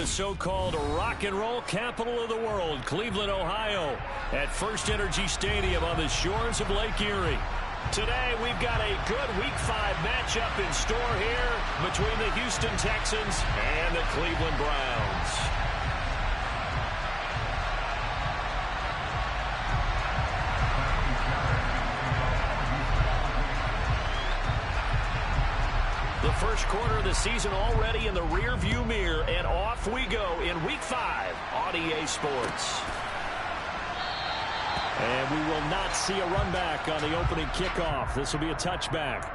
so-called rock and roll capital of the world, Cleveland, Ohio, at First Energy Stadium on the shores of Lake Erie. Today, we've got a good Week 5 matchup in store here between the Houston Texans and the Cleveland Browns. The first quarter of the season already in the rear-view mirror, and off we go in Week 5 on EA Sports. And we will not see a run back on the opening kickoff. This will be a touchback.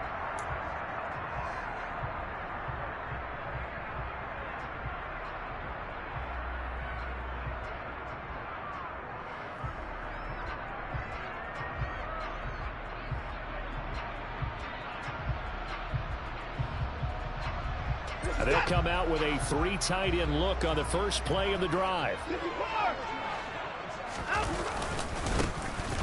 They'll come out with a 3 tight end look on the first play of the drive.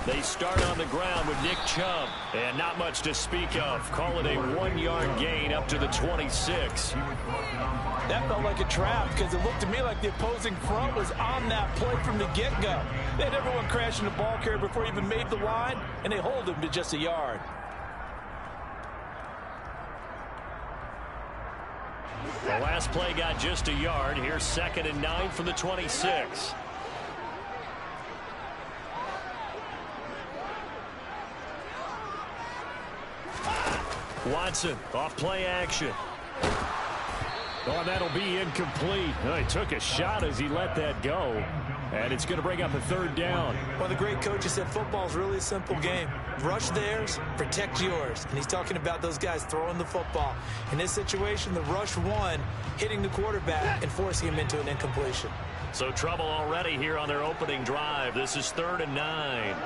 They start on the ground with Nick Chubb, and not much to speak of. Call it a 1-yard gain up to the 26. That felt like a trap because it looked to me like the opposing front was on that play from the get-go. They had everyone crashing the ball carrier before he even made the line, and they hold him to just a yard. The last play got just a yard. Here's 2nd and 9 from the 26. Watson off play action. Oh, that'll be incomplete. Oh, he took a shot as he let that go. And it's going to bring up a 3rd down. One of the great coaches said football is really a simple game. Rush theirs, protect yours. And he's talking about those guys throwing the football. In this situation, the rush one, hitting the quarterback and forcing him into an incompletion. So trouble already here on their opening drive. This is 3rd and 9.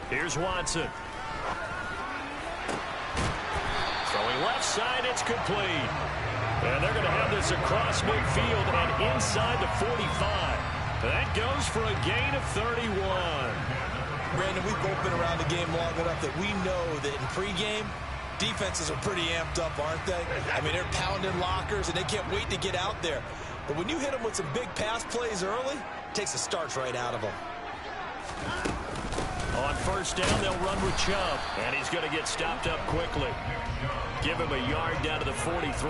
Here's Watson. Throwing left side, it's complete. And they're going to have this across midfield and inside the 45. That goes for a gain of 31. Brandon, we've both been around the game long enough that we know that in pregame, defenses are pretty amped up, aren't they? I mean, they're pounding lockers, and they can't wait to get out there. But when you hit them with some big pass plays early, it takes the starch right out of them. On 1st down, they'll run with Chubb, and he's going to get stopped up quickly. Give him a yard down to the 43.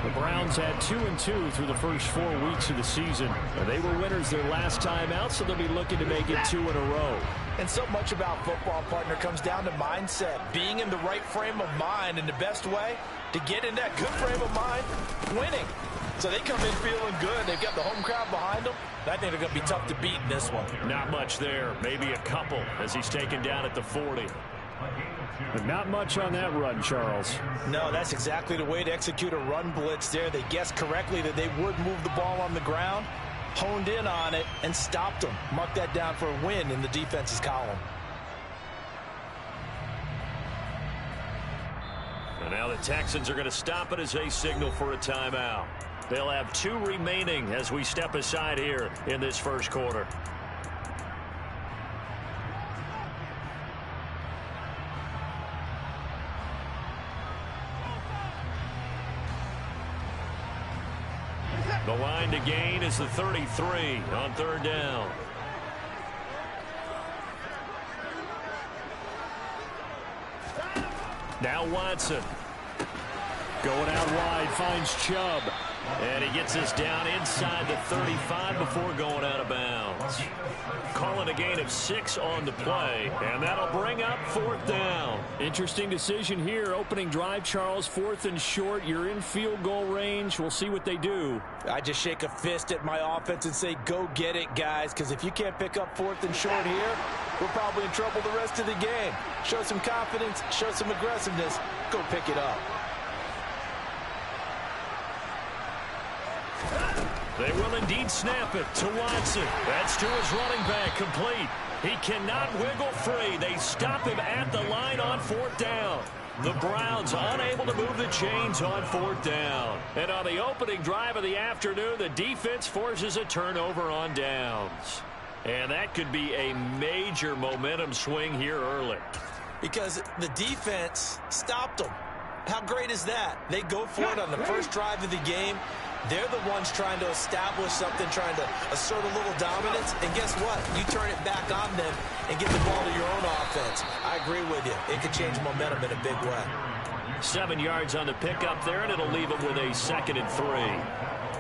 The Browns had 2-2 through the first 4 weeks of the season. They were winners their last time out, so they'll be looking to make it 2 in a row. And so much about football, partner, comes down to mindset. Being in the right frame of mind, and the best way to get in that good frame of mind, winning. So they come in feeling good. They've got the home crowd behind them. I think they're going to be tough to beat in this one. Not much there. Maybe a couple as he's taken down at the 40. But not much on that run, Charles. No, that's exactly the way to execute a run blitz there. They guessed correctly that they would move the ball on the ground, honed in on it, and stopped them. Mark that down for a win in the defense's column. And now the Texans are going to stop it as they signal for a timeout. They'll have 2 remaining as we step aside here in this first quarter. The line to gain is the 33 on 3rd down. Now Watson. Going out wide, finds Chubb. And he gets us down inside the 35 before going out of bounds. Calling a gain of 6 on the play, and that'll bring up 4th down. Interesting decision here. Opening drive, Charles, 4th and short. You're in field goal range. We'll see what they do. I just shake a fist at my offense and say, go get it, guys, because if you can't pick up 4th and short here, we're probably in trouble the rest of the game. Show some confidence, show some aggressiveness, go pick it up. They will indeed snap it to Watson. That's to his running back, complete. He cannot wiggle free. They stop him at the line on 4th down. The Browns unable to move the chains on 4th down. And on the opening drive of the afternoon, the defense forces a turnover on downs. And that could be a major momentum swing here early. Because the defense stopped them. How great is that? They go for it on the first drive of the game. They're the ones trying to establish something, trying to assert a little dominance. And guess what? You turn it back on them and get the ball to your own offense. I agree with you. It could change momentum in a big way. 7 yards on the pickup there, and it'll leave them with a 2nd and 3.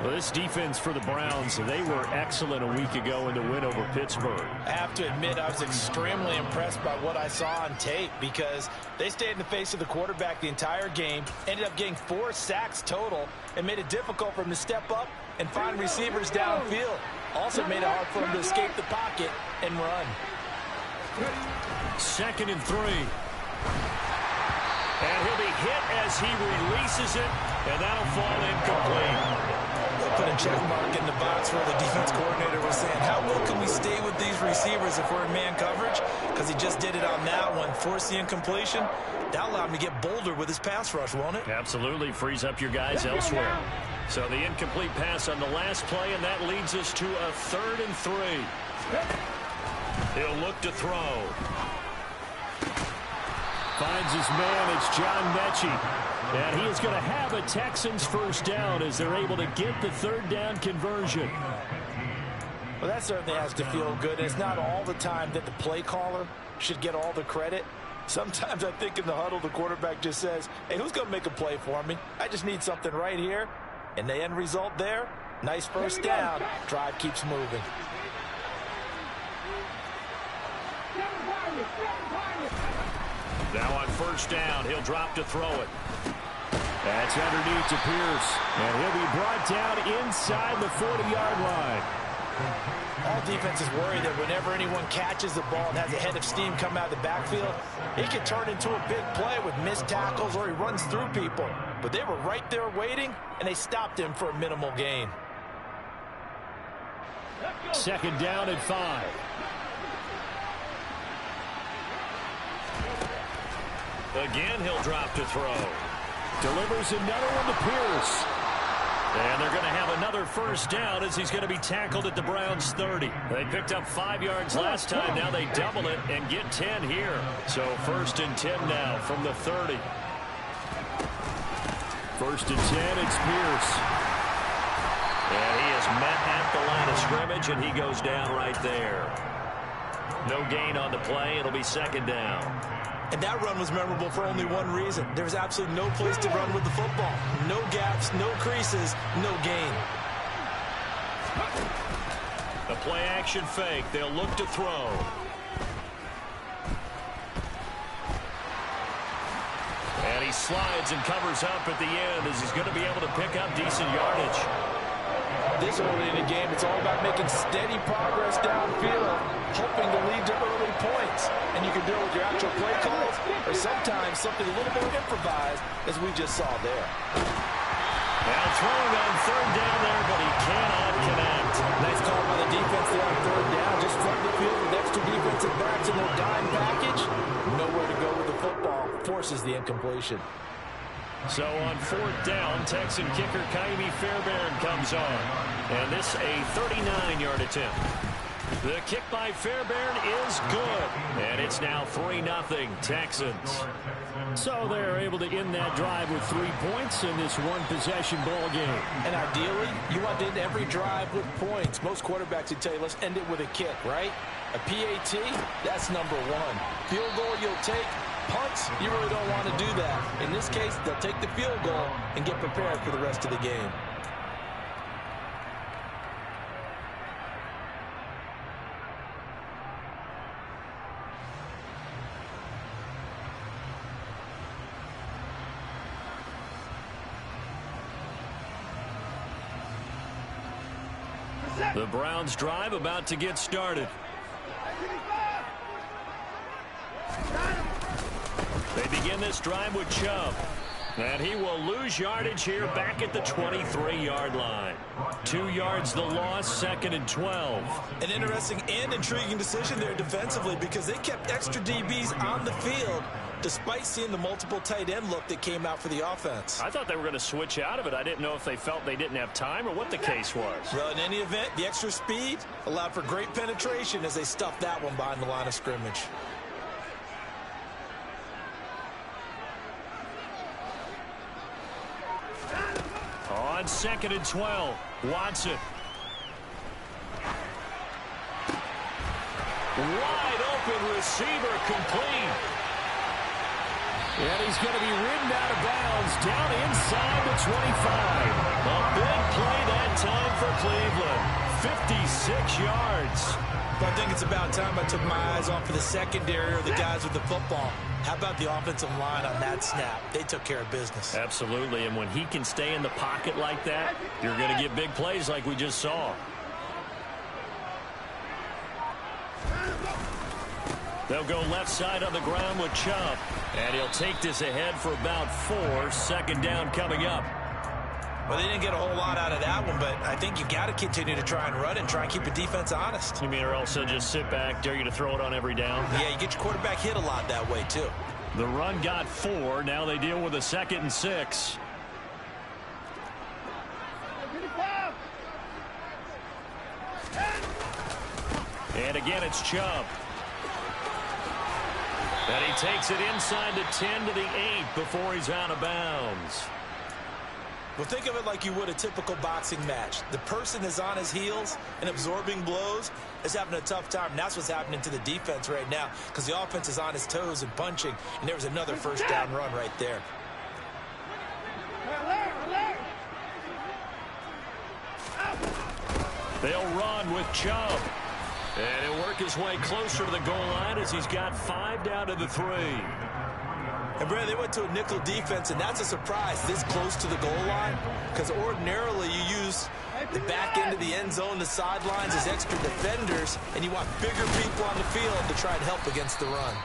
Well, this defense for the Browns, they were excellent a week ago in the win over Pittsburgh. I have to admit, I was extremely impressed by what I saw on tape because they stayed in the face of the quarterback the entire game, ended up getting 4 sacks total, and made it difficult for him to step up and find receivers downfield. Also made it hard for him to escape the pocket and run. 2nd and 3. And he'll be hit as he releases it, and that'll fall incomplete. Put a check mark in the box where the defense coordinator was saying, how well can we stay with these receivers if we're in man coverage? Because he just did it on that one, forced the incompletion. That allowed him to get bolder with his pass rush, won't it? Absolutely, frees up your guys elsewhere. So the incomplete pass on the last play, and that leads us to a 3rd and 3. He'll look to throw. Finds his man, it's John Mechie. And he is going to have a Texans first down as they're able to get the 3rd down conversion. Well, that certainly has to feel good. It's not all the time that the play caller should get all the credit. Sometimes I think in the huddle, the quarterback just says, hey, who's going to make a play for me? I just need something right here. And the end result there, nice first down. Drive keeps moving. Now on first down, he'll drop to throw it. That's underneath to Pierce. And he'll be brought down inside the 40-yard line. All defenses worry that whenever anyone catches the ball and has a head of steam come out of the backfield, it can turn into a big play with missed tackles or he runs through people. But they were right there waiting, and they stopped him for a minimal gain. 2nd down and 5. Again, he'll drop to throw. Delivers another one to Pierce. And they're going to have another first down as he's going to be tackled at the Browns' 30. They picked up 5 yards last time. Now they double it and get 10 here. So 1st and 10 now from the 30. 1st and 10, it's Pierce. And he is met at the line of scrimmage, and he goes down right there. No gain on the play. It'll be 2nd down. And that run was memorable for only one reason. There was absolutely no place to run with the football. No gaps, no creases, no gain. The play-action fake. They'll look to throw. And he slides and covers up at the end as he's going to be able to pick up decent yardage. This early in the game, it's all about making steady progress downfield, hoping to lead to early points. And you can do it with your actual play calls or sometimes something a little more improvised, as we just saw there. Now throwing on 3rd down there, but he cannot connect. Nice call by the defense there on 3rd down. Just flood the field with extra defensive backs in their dime package. Nowhere to go with the football. Forces the incompletion. So on 4th down, Texan kicker Kaimi Fairbairn comes on. And this a 39-yard attempt. The kick by Fairbairn is good. And it's now 3-0 Texans. So they're able to end that drive with 3 points in this one-possession ball game. And ideally, you want to end every drive with points. Most quarterbacks would tell you, let's end it with a kick, right? A PAT, that's number 1. Field goal you'll take. Punts, you really don't want to do that. In this case, they'll take the field goal and get prepared for the rest of the game. The Browns drive about to get started. They begin this drive with Chubb. And he will lose yardage here back at the 23-yard line. 2 yards the loss, 2nd and 12. An interesting and intriguing decision there defensively because they kept extra DBs on the field despite seeing the multiple tight end look that came out for the offense. I thought they were going to switch out of it. I didn't know if they felt they didn't have time or what the case was. Well, in any event, the extra speed allowed for great penetration as they stuffed that one behind the line of scrimmage. On 2nd and 12, Watson. Wide open receiver, complete. And he's going to be ridden out of bounds down inside the 25. A big play that time for Cleveland. 56 yards. I think it's about time I took my eyes off of the secondary or the guys with the football. How about the offensive line on that snap? They took care of business. Absolutely, and when he can stay in the pocket like that, you're going to get big plays like we just saw. They'll go left side on the ground with Chubb. And he'll take this ahead for about 4. 2nd down coming up. Well, they didn't get a whole lot out of that one, but I think you got to continue to try and run and try and keep the defense honest. You mean or else just sit back, dare you to throw it on every down? Yeah, you get your quarterback hit a lot that way, too. The run got 4. Now they deal with a 2nd and 6. And again, it's Chubb. And he takes it inside the 10 to the 8 before he's out of bounds. Well, think of it like you would a typical boxing match. The person is on his heels and absorbing blows is having a tough time. And that's what's happening to the defense right now because the offense is on his toes and punching. And there was another 1st down run right there. They'll run with Chubb. And he'll work his way closer to the goal line as he's got 5 down to the 3. And, Brad, they went to a nickel defense, and that's a surprise this close to the goal line because ordinarily you use the back end of the end zone, the sidelines as extra defenders, and you want bigger people on the field to try and help against the run.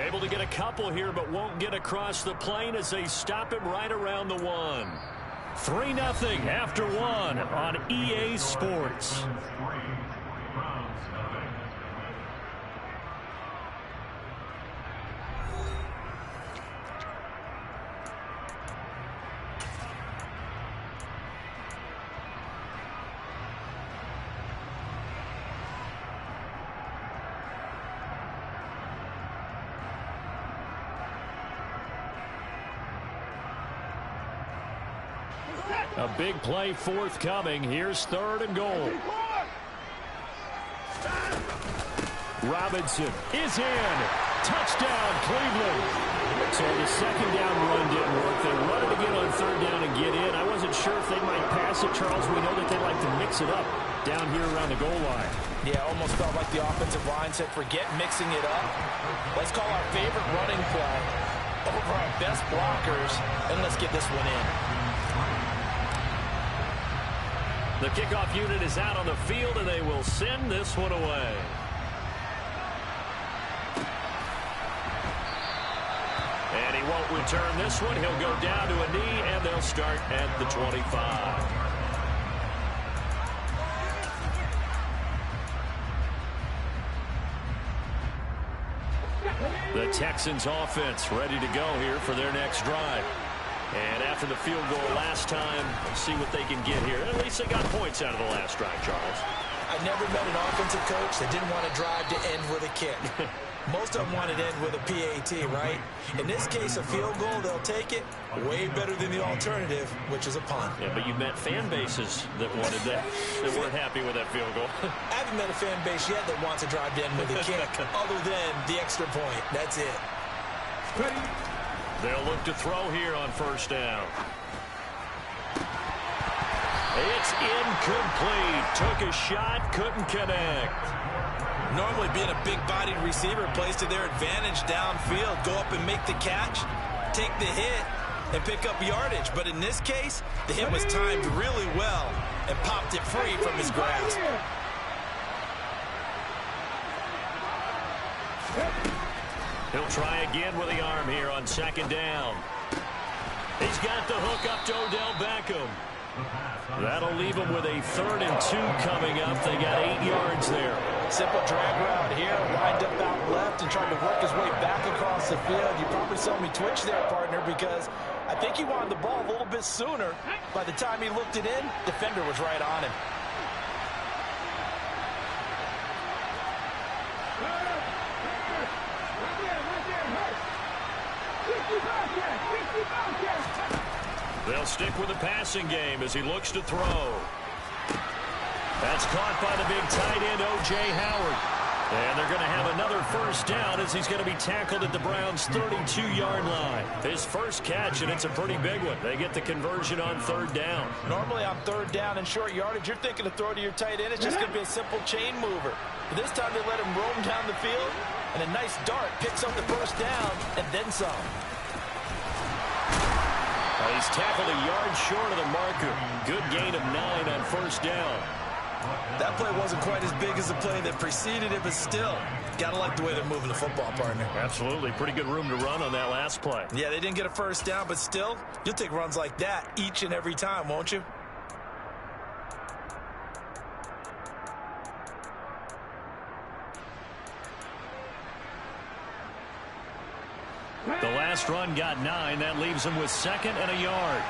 Able to get a couple here, but won't get across the plane as they stop him right around the 1. 3-0 after 1 on EA Sports. A big play forthcoming. Here's 3rd and goal. Robinson is in. Touchdown, Cleveland. So the 2nd down run didn't work. They run it again on 3rd down and get in. I wasn't sure if they might pass it, Charles. We know that they like to mix it up down here around the goal line. Yeah, almost felt like the offensive line said, forget mixing it up. Let's call our favorite running play over our best blockers, and let's get this one in. The kickoff unit is out on the field, and they will send this one away. And he won't return this one. He'll go down to a knee, and they'll start at the 25. The Texans offense ready to go here for their next drive. And after the field goal last time, we'll see what they can get here. At least they got points out of the last drive, Charles. I never met an offensive coach that didn't want to drive to end with a kick. Most of them wanted to end with a PAT, right? In this case, a field goal, they'll take it. Way better than the alternative, which is a punt. Yeah, but you met fan bases that wanted that, that weren't happy with that field goal. I haven't met a fan base yet that wants to drive to end with a kick, other than the extra point. That's it. They'll look to throw here on 1st down. It's incomplete. Took a shot, couldn't connect. Normally being a big-bodied receiver plays to their advantage downfield. Go up and make the catch, take the hit, and pick up yardage. But in this case, the hit was timed really well and popped it free from his grasp. He'll try again with the arm here on 2nd down. He's got the hook up to Odell Beckham. That'll leave them with a 3rd and 2 coming up. They got 8 yards there. Simple drag route here, lined up out left and tried to work his way back across the field. You probably saw me twitch there, partner, because I think he wanted the ball a little bit sooner. By the time he looked it in, defender was right on him. They'll stick with the passing game as he looks to throw. That's caught by the big tight end, O.J. Howard. And they're going to have another 1st down as he's going to be tackled at the Browns' 32-yard line. His first catch, and it's a pretty big one. They get the conversion on 3rd down. Normally on 3rd down and short yardage, you're thinking to throw to your tight end. It's just going to be a simple chain mover. But this time they let him roam down the field, and a nice dart picks up the 1st down and then some. He's tackled a yard short of the marker. Good gain of 9 on 1st down. That play wasn't quite as big as the play that preceded it, but still, gotta like the way they're moving the football, partner. Absolutely. Pretty good room to run on that last play. Yeah, they didn't get a 1st down, but still, you'll take runs like that each and every time, won't you? The last run got 9. That leaves him with 2nd and a yard.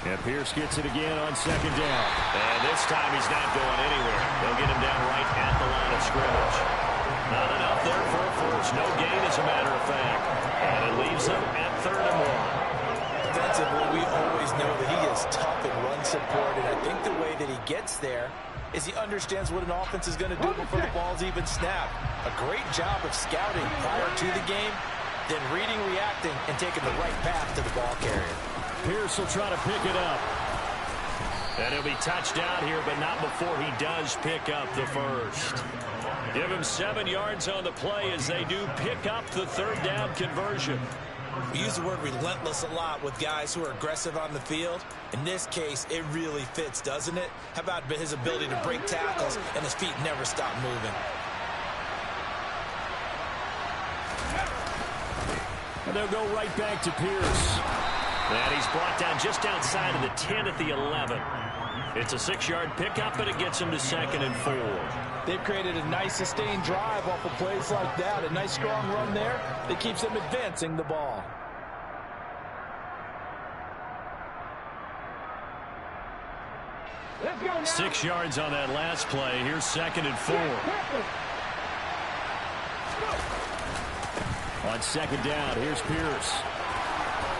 And Pierce gets it again on 2nd down. And this time he's not going anywhere. They'll get him down right at the line of scrimmage. Not enough there for a 1st. No gain, as a matter of fact. And it leaves him at 3rd and 1. Defensively, we always know that he is tough in run support, and I think the way that he gets there is he understands what an offense is going to do before the ball's even snapped. A great job of scouting prior to the game, then reading, reacting, and taking the right path to the ball carrier. Pierce will try to pick it up. And he'll be touched down here, but not before he does pick up the 1st. Give him 7 yards on the play as they do pick up the 3rd down conversion. We use the word relentless a lot with guys who are aggressive on the field. In this case, it really fits, doesn't it? How about his ability to break tackles and his feet never stop moving? And they'll go right back to Pierce. And he's brought down just outside of the 10 at the 11. It's a 6-yard pickup, and it gets him to 2nd and 4. They've created a nice sustained drive off of plays like that. A nice strong run there that keeps them advancing the ball. Let's go now. 6 yards on that last play. Here's 2nd and 4. On 2nd down, here's Pierce.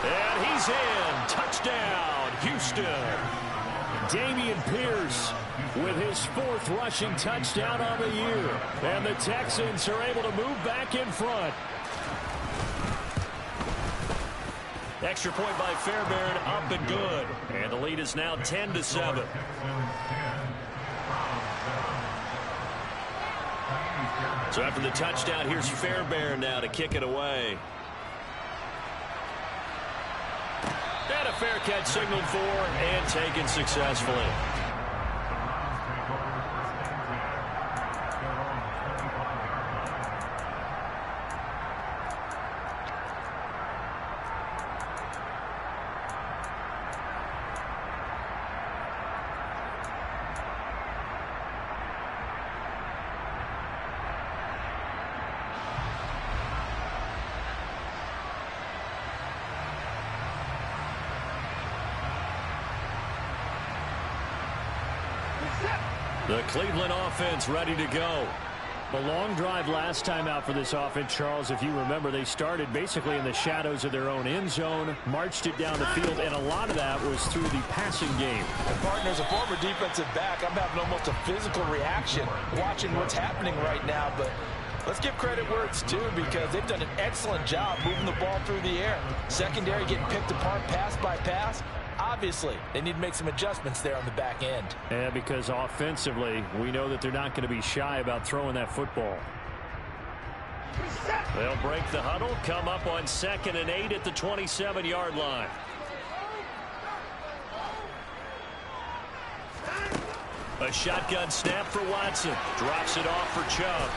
And he's in. Touchdown, Houston. Dameon Pierce with his 4th rushing touchdown on the year. And the Texans are able to move back in front. Extra point by Fairbairn, up and good. And the lead is now 10-7. So after the touchdown, here's Fairbairn now to kick it away. And a fair catch signaled for and taken successfully. The Cleveland offense ready to go. A long drive last time out for this offense, Charles. If you remember, they started basically in the shadows of their own end zone, marched it down the field, and a lot of that was through the passing game. And partner, as a former defensive back, I'm having almost a physical reaction watching what's happening right now. But let's give credit where it's due, because they've done an excellent job moving the ball through the air. Secondary getting picked apart pass by pass. Obviously, they need to make some adjustments there on the back end. Yeah, because offensively, we know that they're not going to be shy about throwing that football. They'll break the huddle, come up on 2nd and 8 at the 27-yard line. A shotgun snap for Watson. Drops it off for Chubb.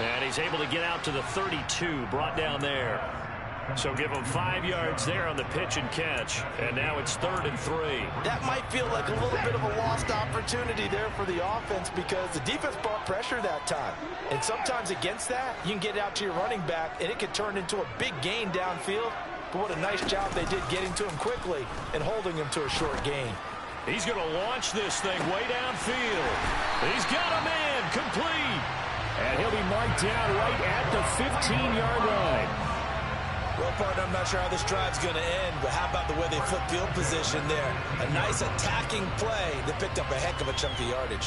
And he's able to get out to the 32, brought down there. So give them 5 yards there on the pitch and catch. And now it's 3rd and 3. That might feel like a little bit of a lost opportunity there for the offense because the defense brought pressure that time. And sometimes against that, you can get it out to your running back, and it could turn into a big gain downfield. But what a nice job they did getting to him quickly and holding him to a short gain. He's going to launch this thing way downfield. He's got a man complete. And he'll be marked down right at the 15-yard line. Well, partner, I'm not sure how this drive's going to end, but how about the way they flip field position there? A nice attacking play that picked up a heck of a chunk of yardage.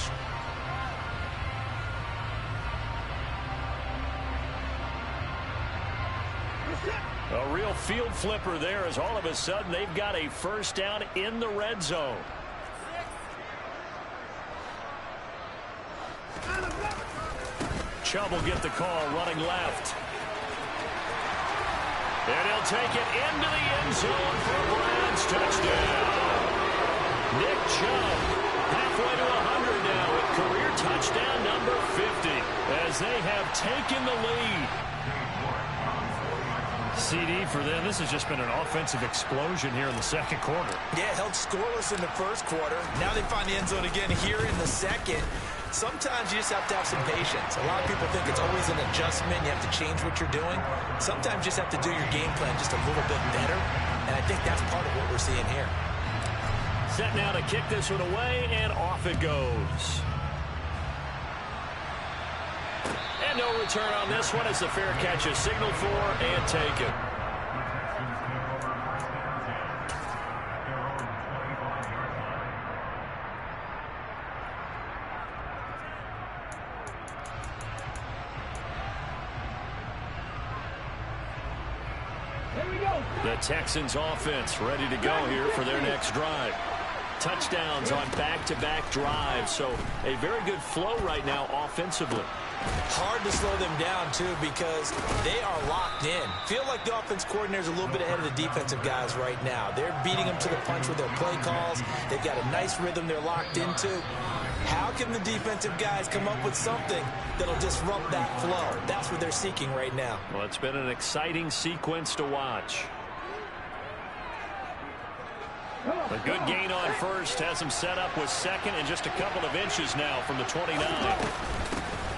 A real field flipper there as all of a sudden they've got a first down in the red zone. Chubb will get the call running left. And he'll take it into the end zone for a Browns touchdown. Nick Chubb halfway to 100 now with career touchdown number 50 as they have taken the lead. CD for them. This has just been an offensive explosion here in the second quarter. Yeah, held scoreless in the first quarter. Now they find the end zone again here in the second. Sometimes you just have to have some patience. A lot of people think it's always an adjustment. You have to change what you're doing. Sometimes you just have to do your game plan just a little bit better. And I think that's part of what we're seeing here. Set now to kick this one away, and off it goes. And no return on this one as the fair catch is signaled for and taken. The Texans offense ready to go here for their next drive. Touchdowns on back-to-back drives, so a very good flow right now offensively. Hard to slow them down, too, because they are locked in. Feel like the offense coordinator's a little bit ahead of the defensive guys right now. They're beating them to the punch with their play calls. They've got a nice rhythm they're locked into. How can the defensive guys come up with something that'll disrupt that flow? That's what they're seeking right now. Well, it's been an exciting sequence to watch. A good gain on first has him set up with second and just a couple of inches now from the 29.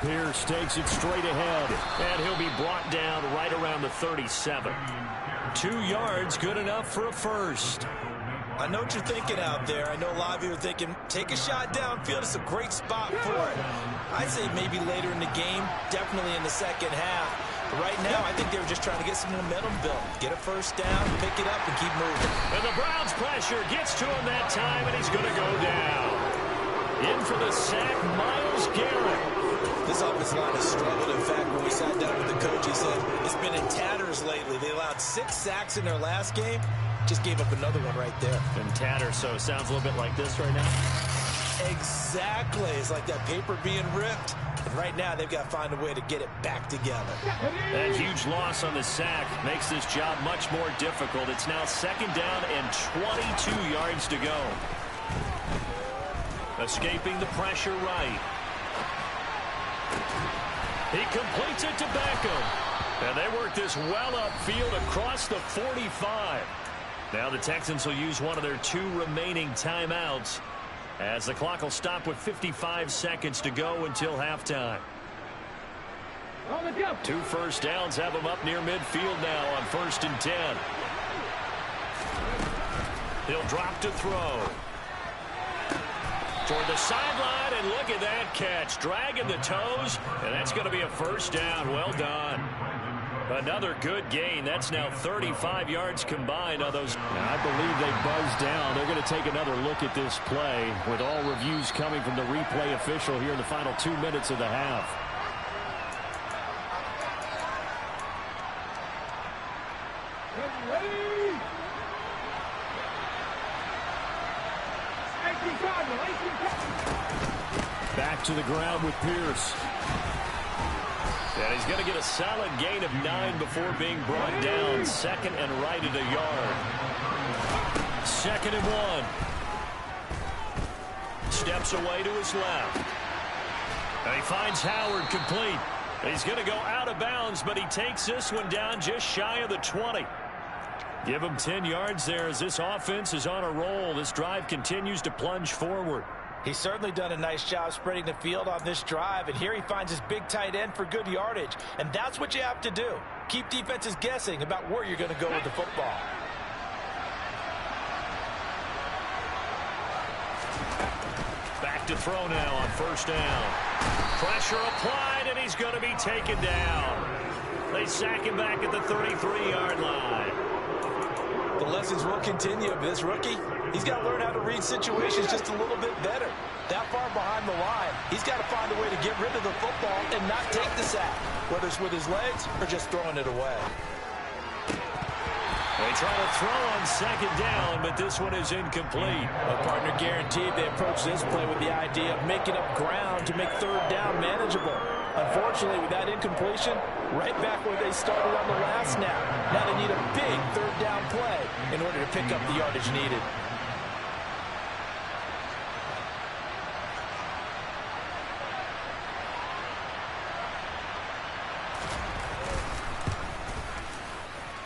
Pierce takes it straight ahead. And he'll be brought down right around the 37. 2 yards, good enough for a first. I know what you're thinking out there. I know a lot of you are thinking, take a shot downfield. It's a great spot for it. I'd say maybe later in the game, definitely in the second half. But right now, I think they were just trying to get some momentum built. Get a first down, pick it up, and keep moving. And the Browns pressure gets to him that time, and he's going to go down. In for the sack, Myles Garrett. This offensive line has struggled. In fact, when we sat down with the coach, he said it's been in tatters lately. They allowed 6 sacks in their last game. Just gave up another one right there. In tatters, so it sounds a little bit like this right now. Exactly. It's like that paper being ripped. And right now, they've got to find a way to get it back together. That huge loss on the sack makes this job much more difficult. It's now second down and 22 yards to go. Escaping the pressure right. He completes it to Beckham. And they work this well upfield across the 45. Now the Texans will use one of their 2 remaining timeouts as the clock will stop with 55 seconds to go until halftime. 2 first downs have them up near midfield now on 1st and 10. He'll drop to throw. Toward the sideline, and look at that catch. Dragging the toes, and that's going to be a first down. Well done. Another good gain. That's now 35 yards combined on those. I believe they buzzed down. They're going to take another look at this play with all reviews coming from the replay official here in the final 2 minutes of the half. Back to the ground with Pierce. And he's going to get a solid gain of 9 before being brought down. Second and right at a yard. 2nd and 1. Steps away to his left. And he finds Howard complete. He's going to go out of bounds, but he takes this one down just shy of the 20. Give him 10 yards there as this offense is on a roll. This drive continues to plunge forward. He's certainly done a nice job spreading the field on this drive, and here he finds his big tight end for good yardage. And that's what you have to do. Keep defenses guessing about where you're going to go with the football. Back to throw now on first down. Pressure applied, and he's going to be taken down. They sack him back at the 33-yard line. The lessons will continue of this rookie. He's got to learn how to read situations just a little bit better. That far behind the line, he's got to find a way to get rid of the football and not take the sack, whether it's with his legs or just throwing it away. They try to throw on second down, but this one is incomplete. A partner guaranteed they approach this play with the idea of making up ground to make third down manageable. Unfortunately, with that incompletion, right back where they started on the last snap. Now they need a big third down play in order to pick up the yardage needed.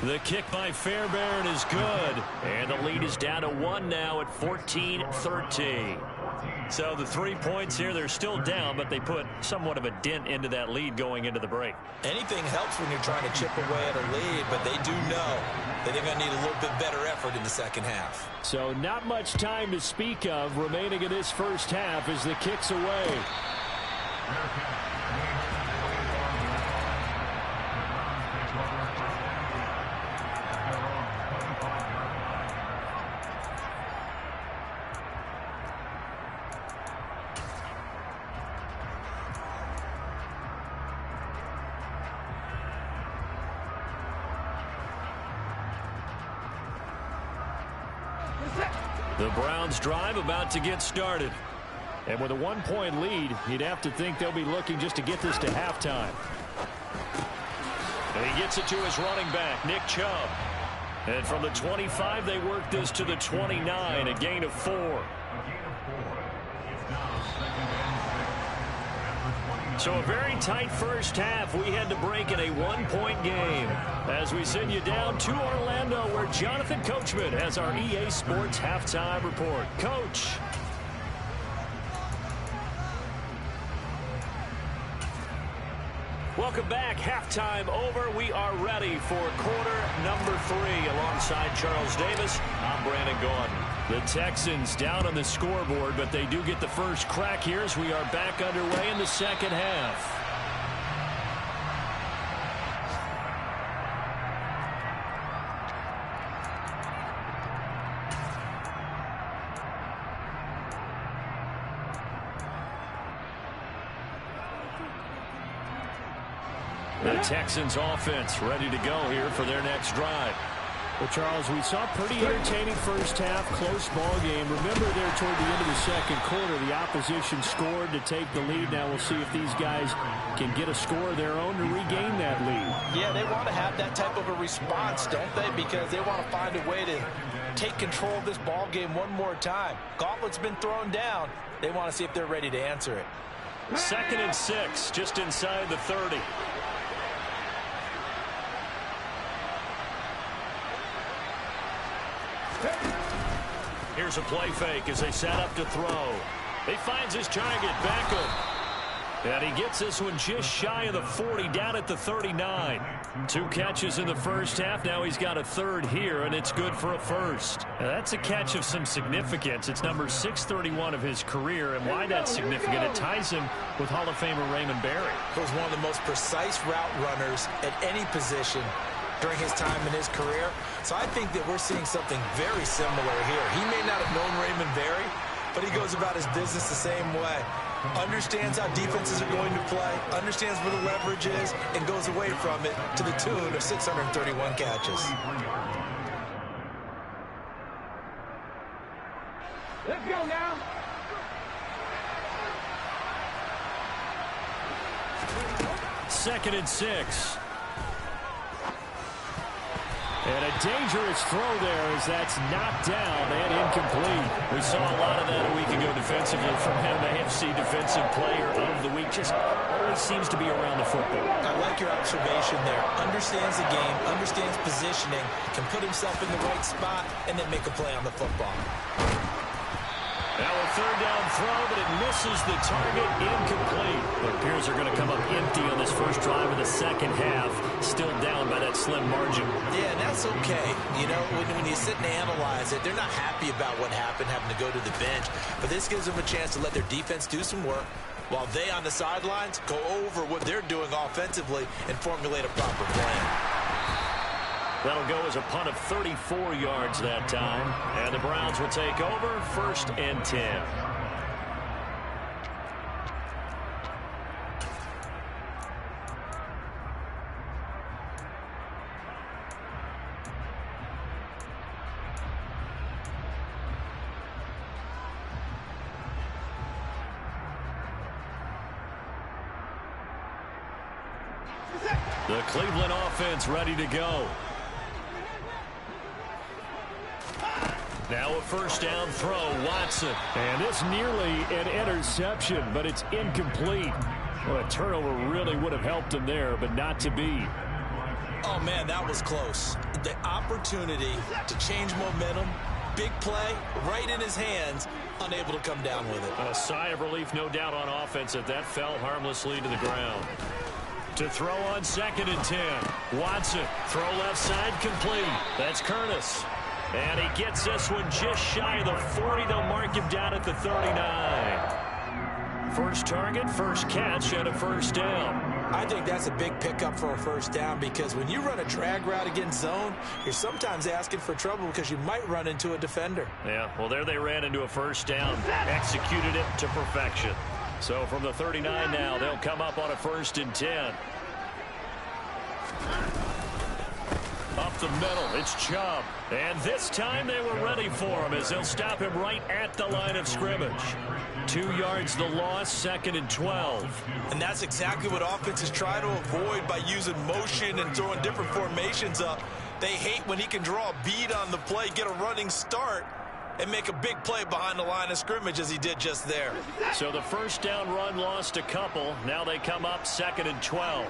The kick by Fairbairn is good. And the lead is down to 1 now at 14-13. So the 3 points here, they're still down, but they put somewhat of a dent into that lead going into the break. Anything helps when you're trying to chip away at a lead, but they do know that they're going to need a little bit better effort in the second half. So not much time to speak of remaining in this first half as the kick's away. The Browns drive about to get started. And with a 1-point lead, you'd have to think they'll be looking just to get this to halftime. And he gets it to his running back, Nick Chubb. And from the 25, they work this to the 29, a gain of 4. So a very tight first half. We had to break in a 1-point game. As we send you down to Orlando, where Jonathan Coachman has our EA Sports halftime report. Coach. Welcome back. Halftime over. We are ready for quarter number 3. Alongside Charles Davis, I'm Brandon Gordon. The Texans down on the scoreboard, but they do get the first crack here as we are back underway in the second half. The Texans offense ready to go here for their next drive. Well, Charles, we saw a pretty entertaining first half, close ball game. Remember there toward the end of the second quarter, the opposition scored to take the lead. Now we'll see if these guys can get a score of their own to regain that lead. Yeah, they want to have that type of a response, don't they? Because they want to find a way to take control of this ball game one more time. Gauntlet's been thrown down. They want to see if they're ready to answer it. 2nd and 6, just inside the 30. Here's a play fake as they set up to throw. He finds his target, Beckham. And he gets this one just shy of the 40, down at the 39. 2 catches in the first half. Now he's got a third here, and it's good for a first. Now that's a catch of some significance. It's number 631 of his career, and why that's significant, it ties him with Hall of Famer Raymond Barry. He was one of the most precise route runners at any position during his time in his career. So I think that we're seeing something very similar here. He may not have known Raymond Barry, but he goes about his business the same way. Understands how defenses are going to play, understands where the leverage is, and goes away from it to the tune of 631 catches. Let's go now. Second and 6. And a dangerous throw there as that's knocked down and incomplete. We saw a lot of that a week ago defensively from him. AFC Defensive Player of the Week. Just always seems to be around the football. I like your observation there. Understands the game, understands positioning, can put himself in the right spot, and then make a play on the football. Now a third down throw, but it misses the target, incomplete. The Bears are going to come up empty on this first drive of the second half, still down by that slim margin. Yeah, and that's okay. You know, when you sit and analyze it, they're not happy about what happened, having to go to the bench, but this gives them a chance to let their defense do some work while they on the sidelines go over what they're doing offensively and formulate a proper plan. That'll go as a punt of 34 yards that time. And the Browns will take over, 1st and 10. The Cleveland offense ready to go. Now a first down throw, Watson. And it's nearly an interception, but it's incomplete. Well, a turnover really would have helped him there, but not to be. Oh, man, that was close. The opportunity to change momentum, big play, right in his hands, unable to come down with it. A sigh of relief, no doubt, on offense that fell harmlessly to the ground. To throw on 2nd and 10. Watson, throw left side, complete. That's Curtis. And he gets this one just shy of the 40. They'll mark him down at the 39. First target, first catch, and a first down. I think that's a big pickup for a first down because when you run a drag route against zone, you're sometimes asking for trouble because you might run into a defender. Yeah, well, there they ran into a first down, executed it to perfection. So from the 39 now, they'll come up on a 1st and 10. Up the middle, it's Chubb. And this time they were ready for him as they'll stop him right at the line of scrimmage. 2 yards the loss, 2nd and 12. And that's exactly what offenses try to avoid by using motion and throwing different formations up. They hate when he can draw a bead on the play, get a running start, and make a big play behind the line of scrimmage as he did just there. So the first down run lost a couple. Now they come up 2nd and 12.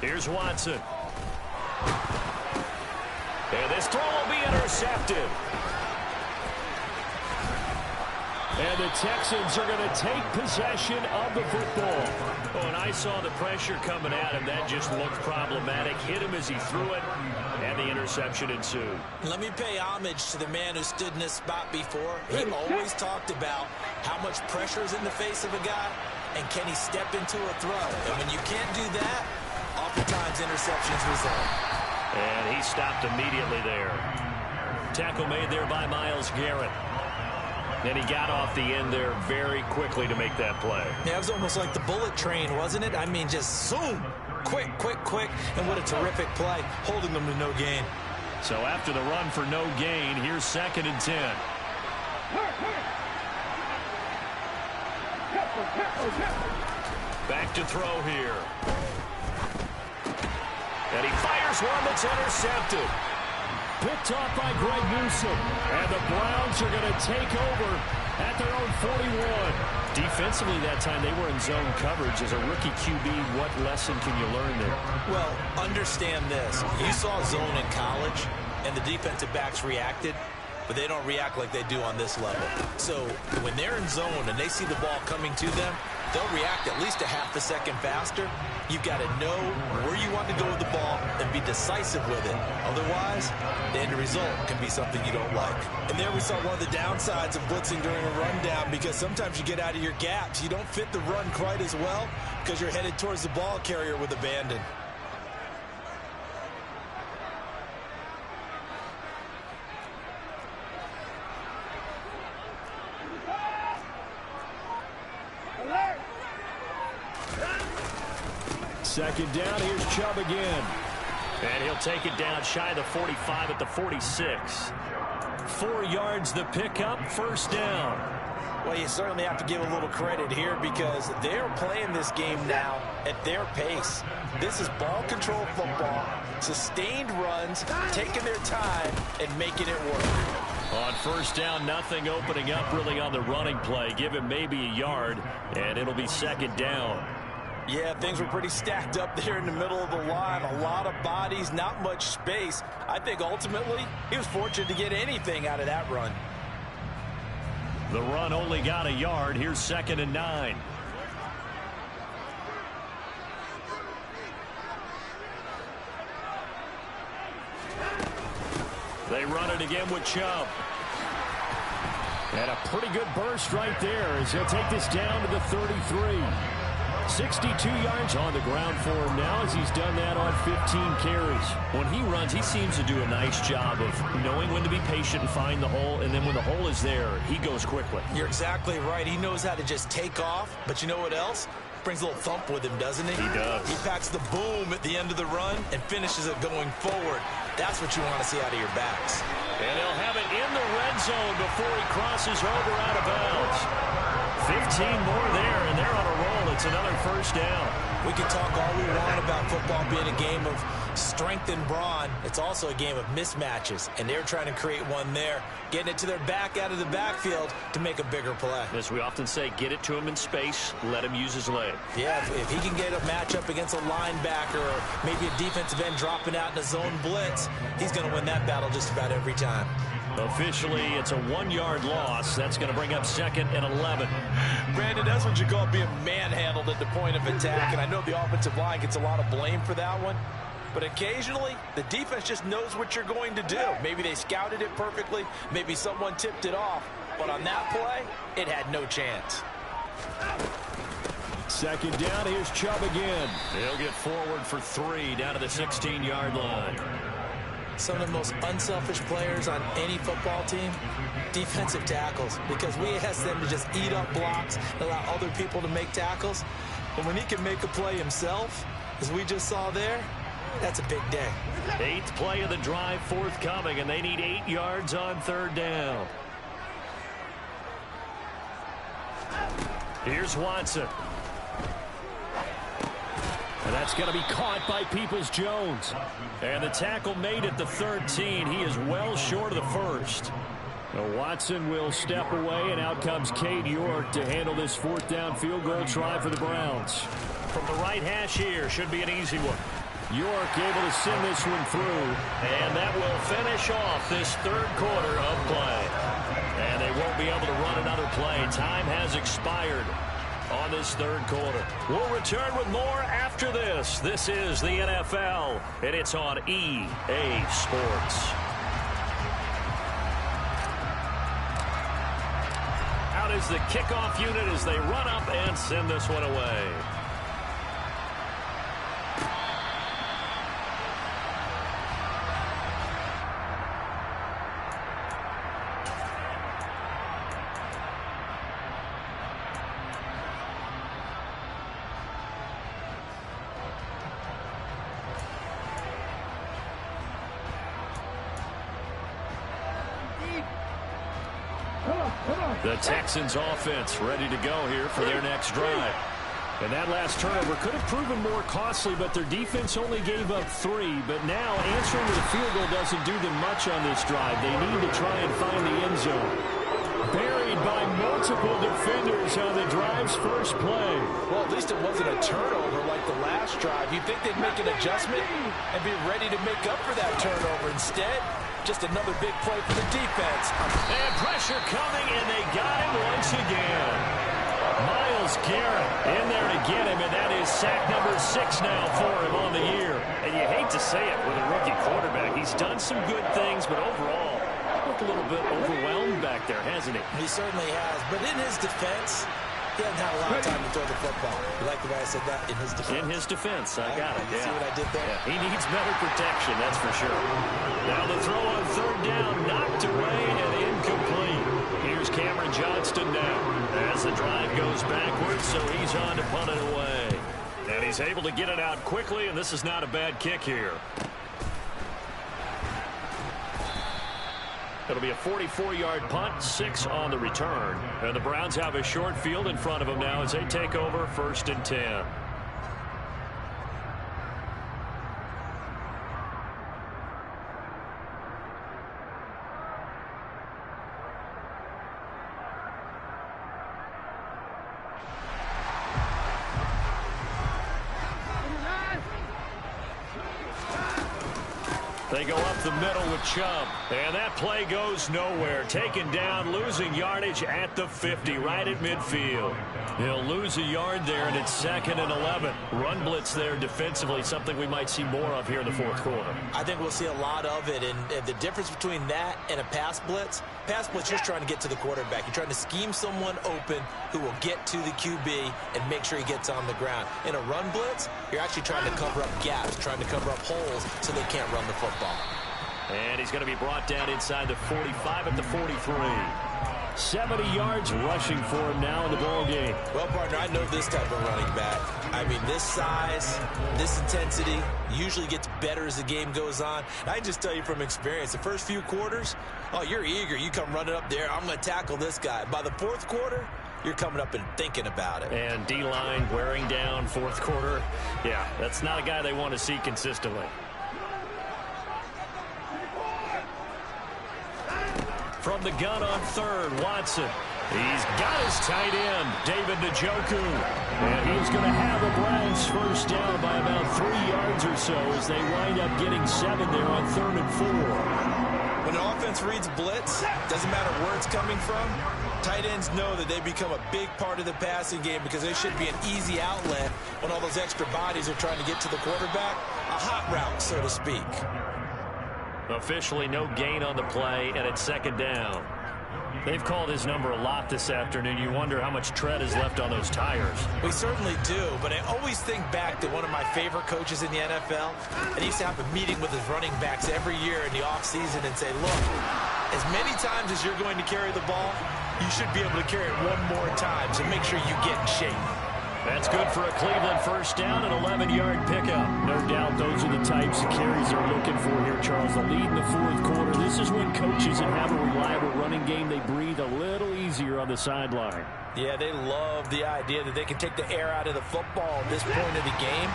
Here's Watson. And this throw will be intercepted. And the Texans are going to take possession of the football. Oh, and I saw the pressure coming at him. That just looked problematic. Hit him as he threw it, and the interception ensued. Let me pay homage to the man who stood in this spot before. He always talked about how much pressure is in the face of a guy, and can he step into a throw. And when you can't do that, oftentimes interceptions result. And he stopped immediately there. Tackle made there by Myles Garrett. And he got off the end there very quickly to make that play. Yeah, it was almost like the bullet train, wasn't it? I mean, just zoom, quick, quick, quick, and what a terrific play, holding them to no gain. So after the run for no gain, here's 2nd and 10. Back to throw here. And he fires one that's intercepted. Picked off by Greg Newsome. And the Browns are going to take over at their own 41. Defensively that time, they were in zone coverage. As a rookie QB, what lesson can you learn there? Well, understand this. You saw zone in college, and the defensive backs reacted, but they don't react like they do on this level. So when they're in zone and they see the ball coming to them, they'll react at least a half a second faster. You've got to know where you want to go with the ball and be decisive with it. Otherwise, the end result can be something you don't like. And there we saw one of the downsides of blitzing during a rundown, because sometimes you get out of your gaps. You don't fit the run quite as well because you're headed towards the ball carrier with abandon. Second down, here's Chubb again. And he'll take it down shy of the 45 at the 46. 4 yards the pickup, first down. Well, you certainly have to give a little credit here because they're playing this game now at their pace. This is ball control football, sustained runs, taking their time and making it work. On first down, nothing opening up really on the running play. Give him maybe a yard, and it'll be second down. Yeah, things were pretty stacked up there in the middle of the line. A lot of bodies, not much space. I think ultimately he was fortunate to get anything out of that run. The run only got a yard. Here's 2nd and 9. They run it again with Chubb. And a pretty good burst right there as he'll take this down to the 33. 62 yards on the ground for him now as he's done that on 15 carries. When he runs, he seems to do a nice job of knowing when to be patient and find the hole, and then when the hole is there, he goes quickly. You're exactly right. He knows how to just take off, but you know what else? Brings a little thump with him, doesn't he? He does. He packs the boom at the end of the run and finishes it going forward. That's what you want to see out of your backs. And he'll have it in the red zone before he crosses over out of bounds. 15 more there, and they're on a roll. It's another first down. We can talk all we want about football being a game of strength and brawn. It's also a game of mismatches, and they're trying to create one there, getting it to their back out of the backfield to make a bigger play. As we often say, get it to him in space, let him use his leg. Yeah, if he can get a matchup against a linebacker or maybe a defensive end dropping out in a zone blitz, he's going to win that battle just about every time. Officially, it's a 1-yard loss. That's going to bring up 2nd and 11. Brandon, that's what you call being manhandled at the point of attack, and I know the offensive line gets a lot of blame for that one. But occasionally, the defense just knows what you're going to do. Maybe they scouted it perfectly. Maybe someone tipped it off. But on that play, it had no chance. 2nd down, here's Chubb again. He'll get forward for 3 down to the 16-yard line. Some of the most unselfish players on any football team, defensive tackles, because we ask them to just eat up blocks and allow other people to make tackles. But when he can make a play himself, as we just saw there, that's a big day. 8th play of the drive forthcoming, and they need 8 yards on 3rd down. Here's Watson. And that's going to be caught by Peoples-Jones. And the tackle made at the 13. He is well short of the first. Now Watson will step away, and out comes Cade York to handle this 4th down field goal try for the Browns. From the right hash here, should be an easy one. York able to send this one through. And that will finish off this 3rd quarter of play. And they won't be able to run another play. Time has expired on this 3rd quarter. We'll return with more after this. This is the NFL, and it's on EA Sports. Out is the kickoff unit as they run up and send this one away. The Texans offense ready to go here for their next drive. And that last turnover could have proven more costly, but their defense only gave up 3. But now answering to the field goal doesn't do them much on this drive. They need to try and find the end zone. Buried by multiple defenders on the drive's first play. Well, at least it wasn't a turnover like the last drive. You'd think they'd make an adjustment and be ready to make up for that turnover. Instead, just another big play for the defense. And pressure coming, and they got him once again. Myles Garrett in there to get him, and that is sack number 6 now for him on the year. And you hate to say it with a rookie quarterback. He's done some good things, but overall, looked a little bit overwhelmed back there, hasn't he? He certainly has, but in his defense, he hasn't had a lot of time to throw the football. You like the way I said that? In his defense. In his defense, I got it. You see what I did there? Yeah, he needs better protection, that's for sure. Now the throw on 3rd down, knocked away and incomplete. Here's Cameron Johnston now as the drive goes backwards, so he's on to punt it away. And he's able to get it out quickly, and this is not a bad kick here. It'll be a 44-yard punt, 6 on the return. And the Browns have a short field in front of them now as they take over 1st and 10. They go up the middle with Chubb. And that play goes nowhere. Taken down, losing yardage at the 50, right at midfield. He'll lose a yard there, and it's 2nd and 11. Run blitz there defensively, something we might see more of here in the 4th quarter. I think we'll see a lot of it, and the difference between that and a pass blitz, you're trying to get to the quarterback. You're trying to scheme someone open who will get to the QB and make sure he gets on the ground. In a run blitz, you're actually trying to cover up gaps, trying to cover up holes so they can't run the football. And he's going to be brought down inside the 45 at the 43. 70 yards rushing for him now in the ball game. Well, partner, I know this type of running back. I mean, this size, this intensity usually gets better as the game goes on. And I can just tell you from experience, the first few quarters, oh, you're eager. You come running up there, I'm going to tackle this guy. By the 4th quarter, you're coming up and thinking about it. And D-line wearing down 4th quarter. Yeah, that's not a guy they want to see consistently. From the gun on 3rd, Watson. He's got his tight end, David Njoku. And he's going to have the Browns first down by about 3 yards or so as they wind up getting 7 there on 3rd and 4. When an offense reads blitz, doesn't matter where it's coming from, tight ends know that they become a big part of the passing game because they should be an easy outlet when all those extra bodies are trying to get to the quarterback. A hot route, so to speak. Officially no gain on the play, and it's 2nd down. They've called his number a lot this afternoon. You wonder how much tread is left on those tires. We certainly do, but I always think back to one of my favorite coaches in the NFL. And he used to have a meeting with his running backs every year in the offseason and say, look, as many times as you're going to carry the ball, you should be able to carry it one more time, so make sure you get in shape. That's good for a Cleveland first down, an 11-yard pickup. No doubt those are the types of carries they're looking for here, Charles. The lead in the 4th quarter. This is when coaches that have a reliable running game, they breathe a little easier on the sideline. Yeah, they love the idea that they can take the air out of the football at this point of the game.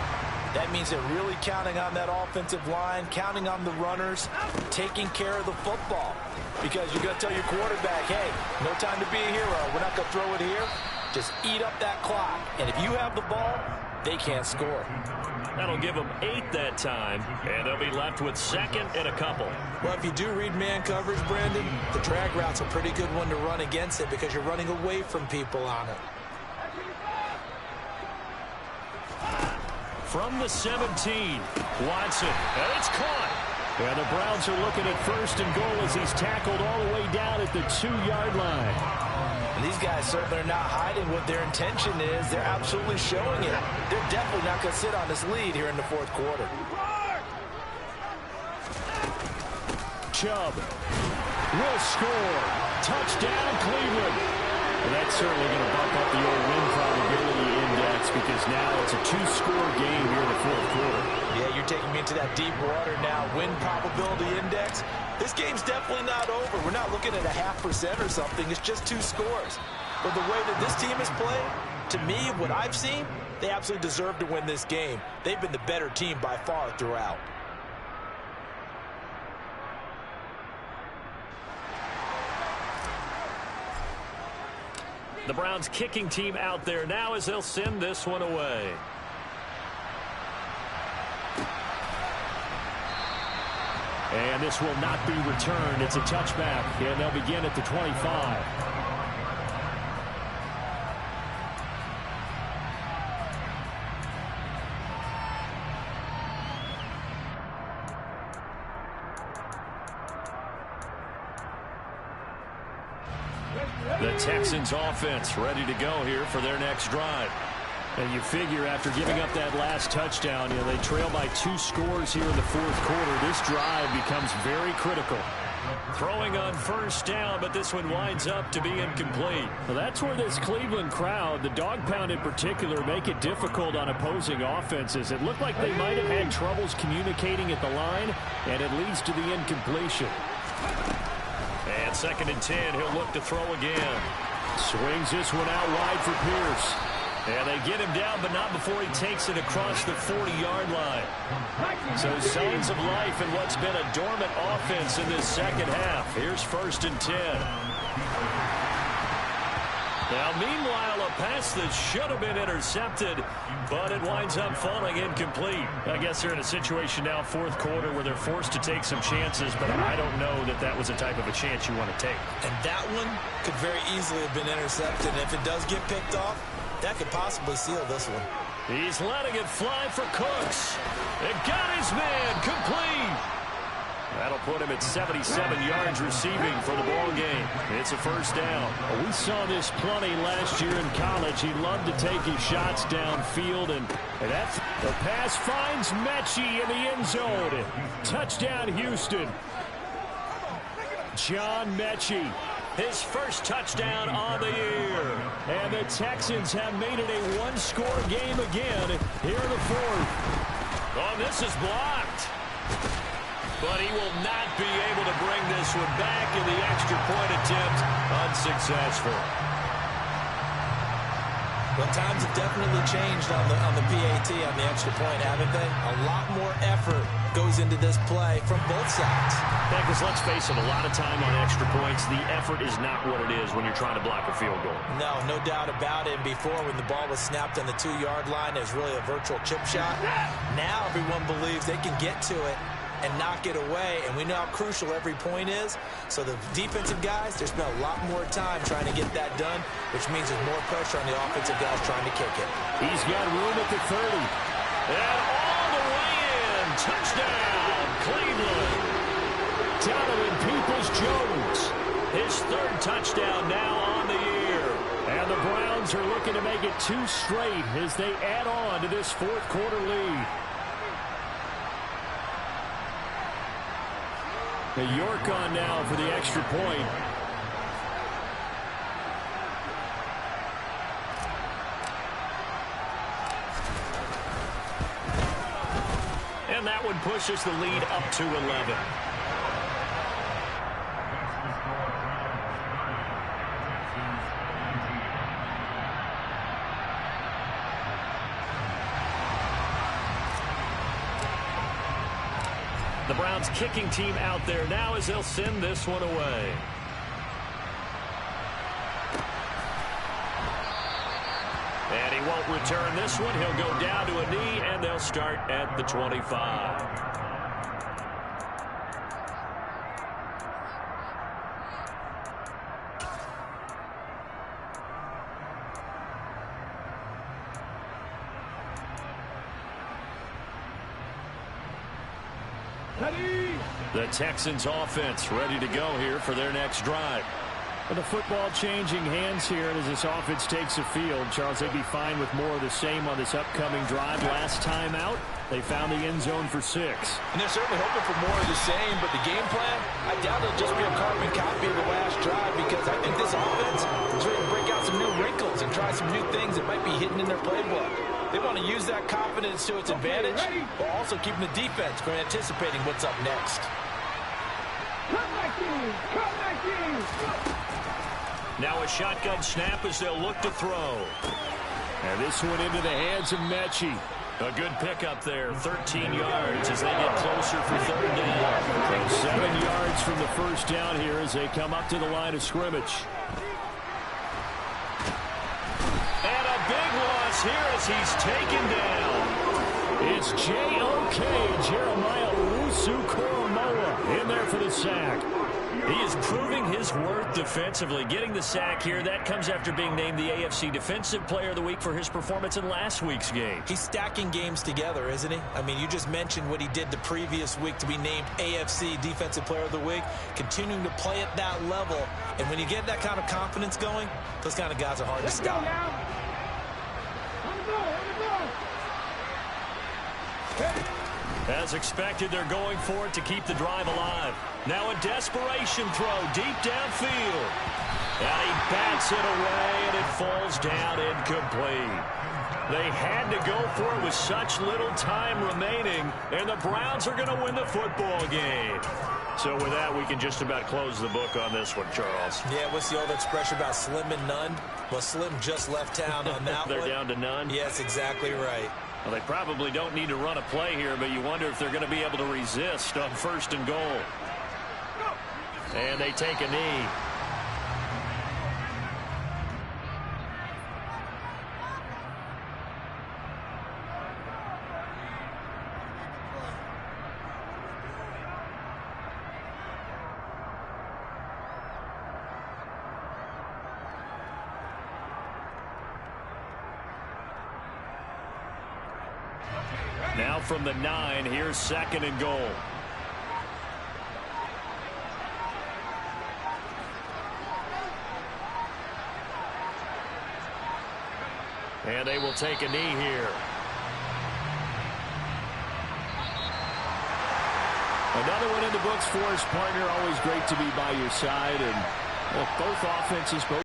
That means they're really counting on that offensive line, counting on the runners, taking care of the football. Because you're going to tell your quarterback, hey, no time to be a hero. We're not going to throw it here. Just eat up that clock. And if you have the ball, they can't score. That'll give them 8 that time, and they'll be left with 2nd and a couple. Well, if you do read man coverage, Brandon, the drag route's a pretty good one to run against it because you're running away from people on it. From the 17, Watson, and it's caught. And the Browns are looking at 1st and goal as he's tackled all the way down at the 2-yard line. These guys certainly are not hiding what their intention is. They're absolutely showing it. They're definitely not going to sit on this lead here in the 4th quarter. Chubb will score. Touchdown, Cleveland. And that's certainly going to bump up the old win probability index because now it's a 2-score game here in the 4th quarter. Yeah, you're taking me into that deep water now. Win probability index. This game's definitely not over. We're not looking at a 0.5% or something. It's just 2 scores. But the way that this team has played, to me, what I've seen, they absolutely deserve to win this game. They've been the better team by far throughout. The Browns kicking team out there now as they'll send this one away. And this will not be returned. It's a touchback, and they'll begin at the 25. The Texans offense ready to go here for their next drive. And you figure after giving up that last touchdown, they trail by 2 scores here in the 4th quarter. This drive becomes very critical. Throwing on 1st down, but this one winds up to be incomplete. Well, that's where this Cleveland crowd, the dog pound in particular, make it difficult on opposing offenses. It looked like they might have had troubles communicating at the line, and it leads to the incompletion. And 2nd and 10, he'll look to throw again. Swings this one out wide for Pierce. And they get him down, but not before he takes it across the 40-yard line. So signs of life in what's been a dormant offense in this second half. Here's 1st and 10. Now, meanwhile, a pass that should have been intercepted, but it winds up falling incomplete. I guess they're in a situation now, 4th quarter, where they're forced to take some chances, but I don't know that that was the type of a chance you want to take. And that one could very easily have been intercepted. And if it does get picked off, that could possibly seal this one. He's letting it fly for Cooks. It got his man complete. That'll put him at 77 yards receiving for the ball game. It's a 1st down. We saw this plenty last year in college. He loved to take his shots downfield, and that's the pass finds Mechie in the end zone. Touchdown, Houston. John Mechie. His first touchdown on the year. And the Texans have made it a one-score game again here in the 4th. Oh, this is blocked. But he will not be able to bring this one back in the extra point attempt. Unsuccessful. Well, times have definitely changed on the PAT, on the extra point, haven't they? A lot more effort goes into this play from both sides. Yeah, because let's face it, a lot of time on extra points, the effort is not what it is when you're trying to block a field goal. No doubt about it. And before, when the ball was snapped on the 2-yard line, it was really a virtual chip shot. Now everyone believes they can get to it and knock it away, and we know how crucial every point is. So the defensive guys, they spend a lot more time trying to get that done, which means there's more pressure on the offensive guys trying to kick it. He's got room at the 30. And all the way in. Touchdown, Cleveland. Donovan Peoples-Jones. His 3rd touchdown now on the year. And the Browns are looking to make it 2 straight as they add on to this 4th quarter lead. The York on now for the extra point. And that one pushes the lead up to 11. The Browns kicking team out there now as they'll send this one away. And he won't return this one. He'll go down to a knee, and they'll start at the 25. The Texans offense ready to go here for their next drive. With the football changing hands here as this offense takes the field. Charles, they'd be fine with more of the same on this upcoming drive. Last time out, they found the end zone for 6. And they're certainly hoping for more of the same, but the game plan, I doubt it'll just be a carbon copy of the last drive, because I think this offense is ready to break out some new wrinkles and try some new things that might be hidden in their playbook. They want to use that confidence to its advantage, while also keeping the defense from anticipating what's up next. Now a shotgun snap as they'll look to throw. And this one into the hands of Mechie. A good pickup there, 13 yards as they get closer for 3rd down. 7 yards from the 1st down here as they come up to the line of scrimmage. And a big loss here as he's taken down. It's J.O.K. Jeremiah Owusu-Koramoah in there for the sack. He is proving his worth defensively. Getting the sack here, that comes after being named the AFC Defensive Player of the Week for his performance in last week's game. He's stacking games together, isn't he? I mean, you just mentioned what he did the previous week to be named AFC Defensive Player of the Week, continuing to play at that level. And when you get that kind of confidence going, those kind of guys are hard to stop. As expected, they're going for it to keep the drive alive. Now a desperation throw deep downfield. And he bats it away, and it falls down incomplete. They had to go for it with such little time remaining, and the Browns are going to win the football game. So with that, we can just about close the book on this one, Charles. Yeah, what's the old expression about slim and none? Well, Slim just left town on that They're one. down to none? Yes, exactly right. Well, they probably don't need to run a play here, but you wonder if they're going to be able to resist on 1st and goal. And they take a knee. Now from the 9, here's 2nd and goal. And they will take a knee here. Another one in the books for his partner. Always great to be by your side. And both offenses, both